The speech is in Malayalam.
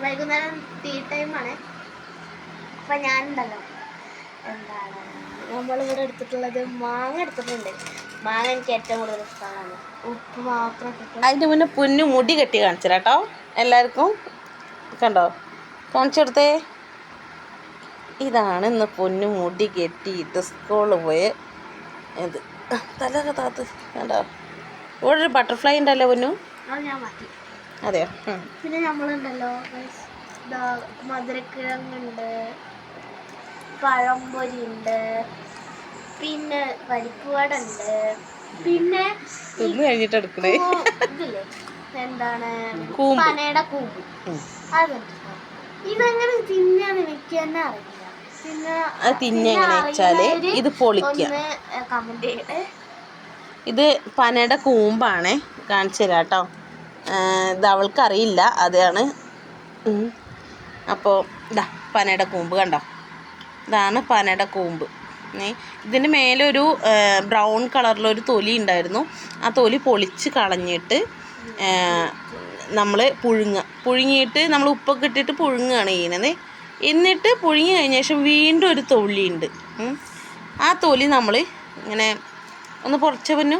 വൈകുന്നേരം ടീ ടൈമാണ്. അപ്പം ഞാനുണ്ടല്ലോ എന്താണ് നമ്മളിവിടെ എടുത്തിട്ടുള്ളത് മാങ്ങ എടുത്തിട്ടുണ്ട്. മാങ്ങ എനിക്ക് ഏറ്റവും കൂടുതൽ ഇഷ്ടമാണ്. ഉപ്പ് മാത്രം ഇട്ടിട്ട്. അതിൻ്റെ മുന്നേ പൊന്നു മുടി കെട്ടി കാണിച്ചു കേട്ടോ എല്ലാവർക്കും. കണ്ടോ, കാണിച്ചു കൊടുത്തേ. ഇതാണ് ഇന്ന് പൊന്നു മുടി കെട്ടിയിട്ട് സ്കൂളിൽ പോയി. ഇത് തലൊക്കെ താത്ത് കണ്ടോ. ഇവിടെ ഒരു ബട്ടർഫ്ലൈ ഉണ്ടല്ലോ പൊന്നു. അത് ഞാൻ മാറ്റി. അതെയോ. പിന്നെ നമ്മളുണ്ടല്ലോ മധുരക്കിഴങ്ങുണ്ട്, പഴംപൊരി ഉണ്ട്, പിന്നെ പരിപ്പുവട ഉണ്ട്, പിന്നെ തിന്ന് കഴിഞ്ഞിട്ട് എടുക്കണേ ഇതില്ലേ എന്താണ് പനയുടെ കൂമ്പ് അതുണ്ട്. ഇതെങ്ങനെ തിന്നാന്ന് എനിക്ക് തന്നെ അറിയില്ല. അത് തിന്നെ എങ്ങനെ വെച്ചാല് ഇത് പൊളിക്കുക. കമന്റ് ചെയ്യട്ടെ. ഇത് പനയുടെ കൂമ്പാണ്, കാണിച്ചു തരാം കേട്ടോ. ഇത് അവൾക്കറിയില്ല, അതാണ്. അപ്പോൾ ഇതാ പനയുടെ കൂമ്പ് കണ്ടോ, ഇതാണ് പനയുടെ കൂമ്പ്. ഇതിന് മേലെ ഒരു ബ്രൗൺ കളറിലൊരു തൊലി ഉണ്ടായിരുന്നു. ആ തൊലി പൊളിച്ച് കളഞ്ഞിട്ട് നമ്മൾ പുഴുങ്ങിയിട്ട് നമ്മൾ ഉപ്പൊക്കെ ഇട്ടിട്ട് പുഴുങ്ങുകയാണ് ചെയ്യുന്നത്. എന്നിട്ട് പുഴുങ്ങി കഴിഞ്ഞ ശേഷം വീണ്ടും ഒരു തൊലിയുണ്ട്. ആ തൊലി നമ്മൾ ഇങ്ങനെ ഒന്ന് പൊറിച്ച പൊന്നു